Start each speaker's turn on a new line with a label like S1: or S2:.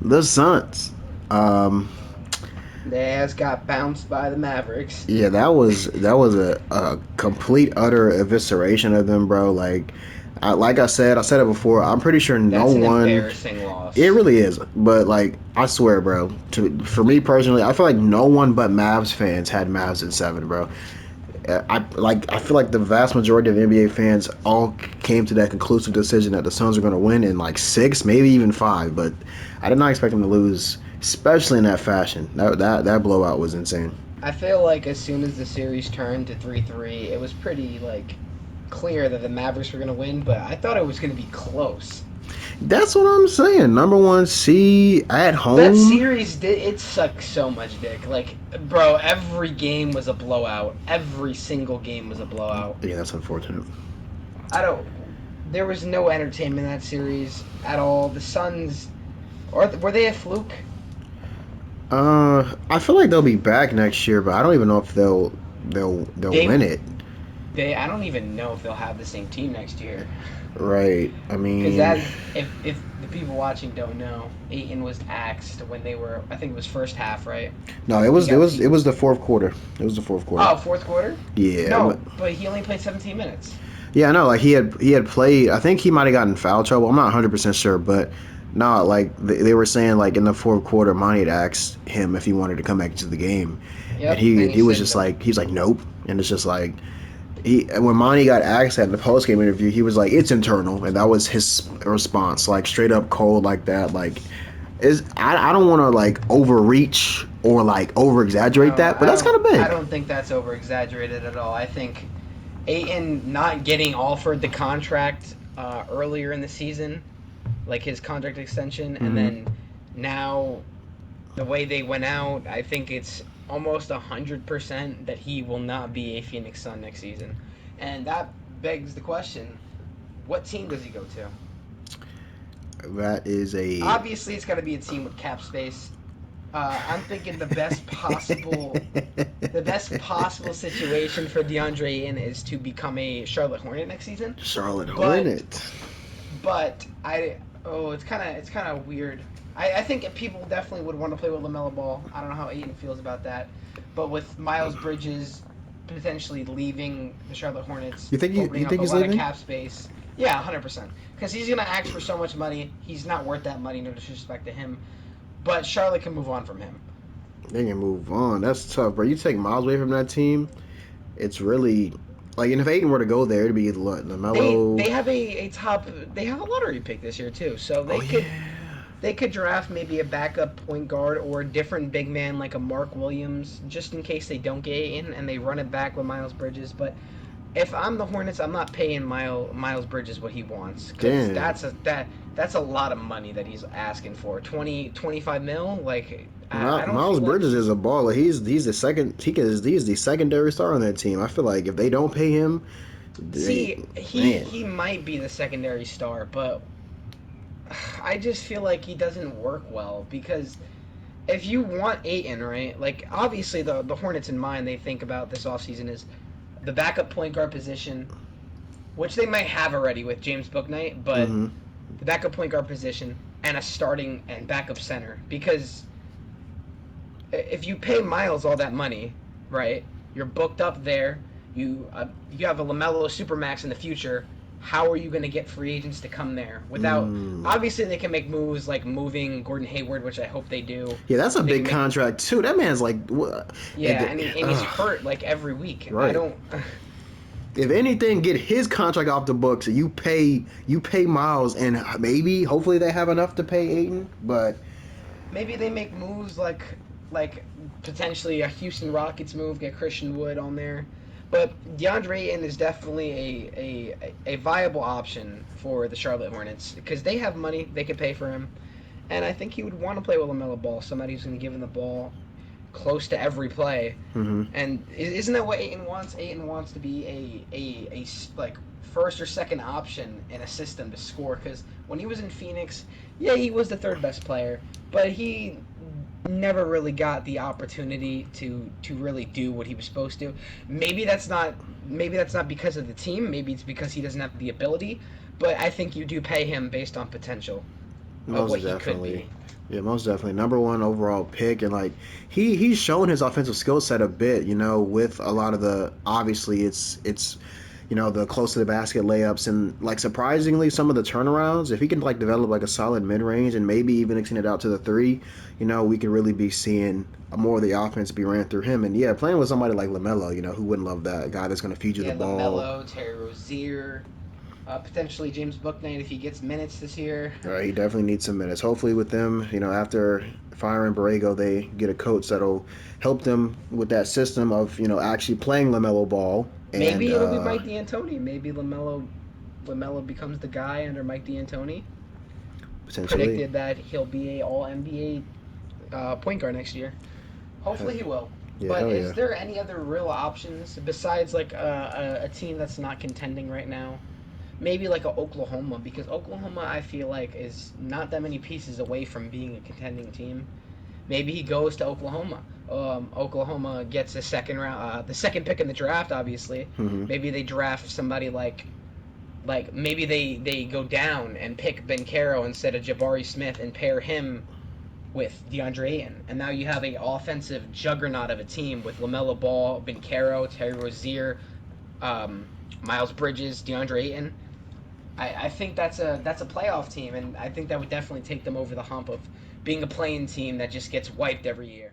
S1: The Suns. Um,
S2: Their ass got bounced by the Mavericks.
S1: yeah, that was a complete utter evisceration of them, bro. Like I said it before. I'm pretty sure no
S2: That's an
S1: one.
S2: embarrassing
S1: It
S2: loss.
S1: really is, but like I swear, bro. For me personally, I feel like no one but Mavs fans had Mavs in seven, bro. I feel like the vast majority of NBA fans all came to that conclusive decision that the Suns are going to win in like six, maybe even five. But I did not expect them to lose, especially in that fashion. That blowout was insane.
S2: I feel like as soon as the series turned to 3-3, it was pretty like clear that the Mavericks were going to win, but I thought it was going to be close.
S1: That's what I'm saying. Number one seed at
S2: That
S1: home.
S2: series did it sucked so much dick. Like, bro, every game was a blowout. Every single game was a blowout.
S1: Yeah, that's unfortunate.
S2: I don't. There was no entertainment in that series at all. The Suns, or were they a fluke?
S1: I feel like they'll be back next year, but I don't even know if they'll
S2: They
S1: win it.
S2: they. I don't even know if they'll have the same team next year.
S1: Right. I
S2: Because
S1: mean,
S2: as if the people watching don't know, Aiton was axed when they were. I think it was first half, right?
S1: no, it
S2: He
S1: was it
S2: got
S1: was it
S2: T.
S1: was the fourth quarter. It was the fourth quarter.
S2: Oh, fourth quarter.
S1: Yeah,
S2: No, but he only played 17 minutes.
S1: yeah, I know. Like he had played. I think he might have gotten foul trouble. I'm not 100% sure, but no, like they were saying like in the fourth quarter, Monty had asked him if he wanted to come back into the game, and
S2: Yep,
S1: he
S2: and he
S1: he was
S2: said
S1: just
S2: no.
S1: like he's like nope, and it's just like he when Monty got asked that in the post game interview, he was like it's internal, and that was his response, like straight up cold like that, like. I don't want to like overreach or like over exaggerate
S2: No,
S1: that, but that's kind of
S2: I
S1: big.
S2: don't think that's over exaggerated at all. I think Aiton not getting offered the contract earlier in the season, like his contract extension, and
S1: Hmm.
S2: then now the way they went out, I think it's almost 100% that he will not be a Phoenix Sun next season, and that begs the question: what team does he go to?
S1: That is a.
S2: Obviously, it's got to be a team with cap space. I'm thinking the best possible situation for DeAndre Ayton is to become a Charlotte Hornet next season.
S1: Charlotte
S2: But
S1: Hornet.
S2: it's kind of weird. I think people definitely would want to play with Lamelo Ball. I don't know how Ayton feels about that, but with Miles Bridges potentially leaving the Charlotte Hornets,
S1: You
S2: opening up
S1: think
S2: a
S1: he's
S2: lot of
S1: leaving?
S2: cap space. Yeah, 100%. Because he's gonna ask for so much money. He's not worth that money. No disrespect to him, but Charlotte can move on from him.
S1: They can move on. That's tough, bro. You take Miles away from that team, it's really like. And if Aiden were to go there, it'd be what
S2: They
S1: Lamelo.
S2: have a top they have a lottery pick this year too, so
S1: Oh yeah.
S2: they could draft maybe a backup point guard or a different big man like a Mark Williams just in case they don't get in and they run it back with Miles Bridges. But if I'm the Hornets, I'm not paying Miles Bridges what he wants because
S1: Damn.
S2: that's a lot of money that he's asking for 20-25 mil. Like I don't
S1: Miles
S2: feel like
S1: Bridges is a baller. He's the second. He's the secondary star on that team. I feel like if they don't pay him, they
S2: see
S1: man.
S2: he might be the secondary star, but I just feel like he doesn't work well because if you want Aiton, right? Like obviously the Hornets in mind they think about this offseason is the backup point guard position, which they might have already with James Booknight, but
S1: Mm-hmm.
S2: the backup point guard position and a starting and backup center because if you pay Miles all that money, right? You're booked up there. You have a Lamelo Supermax in the future. How are you going to get free agents to come there without?
S1: Mm.
S2: Obviously, they can make moves like moving Gordon Hayward, which I hope they do.
S1: Yeah, that's a
S2: They
S1: big
S2: can make
S1: contract too. That man's like, what?
S2: yeah, and he's
S1: Uh,
S2: hurt like every week. I
S1: right.
S2: don't.
S1: If anything, get his contract off the books. You pay Miles, and maybe hopefully they have enough to pay Aiden. But
S2: Maybe they make moves like potentially a Houston Rockets move, get Christian Wood on there. But DeAndre Ayton is definitely a viable option for the Charlotte Hornets because they have money, they could pay for him, and I think he would want to play with Lamelo Ball, somebody who's going to give him the ball close to every play.
S1: mm-hmm.
S2: And isn't that what Aiton wants? Aiton wants to be a like first or second option in a system to score. Because when he was in Phoenix, yeah, he was the third best player, but he never really got the opportunity to really do what he was supposed to. Maybe that's not because of the team. Maybe it's because he doesn't have the ability. But I think you do pay him based on potential. of
S1: Most
S2: what he could
S1: definitely.
S2: be.
S1: Yeah, most definitely. Number one overall pick, and like he's shown his offensive skill set a bit, with a lot of the obviously it's the close to the basket layups and like surprisingly some of the turnarounds. If he can like develop like a solid mid range and maybe even extend it out to the three, we could really be seeing more of the offense be ran through him. And yeah, playing with somebody like LaMelo, who wouldn't love that guy that's going to feed you the
S2: Yeah,
S1: ball.
S2: LaMelo, Terry Rozier, potentially James Bouknight if he gets minutes this year.
S1: He definitely needs some minutes. Hopefully, with them, after firing Borrego, they get a coach that'll help them with that system of actually playing Lamelo ball and
S2: Maybe it'll be Mike D'Antoni. Maybe Lamelo becomes the guy under Mike D'Antoni.
S1: potentially.
S2: Predicted that he'll be a All NBA point guard next year. Hopefully he will.
S1: Yeah,
S2: But
S1: hell
S2: is
S1: yeah.
S2: there any other real options besides like a team that's not contending right now? Maybe like a Oklahoma, because Oklahoma I feel like is not that many pieces away from being a contending team. Maybe he goes to Oklahoma. Oklahoma gets the second pick in the draft. Obviously,
S1: Hmm.
S2: maybe they draft somebody like maybe they go down and pick Ben Caro instead of Jabari Smith and pair him with Deandre Ayton, and now you have a offensive juggernaut of a team with Lamelo Ball, Ben Caro, Terry Rozier, um, Miles Bridges, Deandre Ayton. I think that's a playoff team, and I think that would definitely take them over the hump of being a playing team that just gets wiped every year.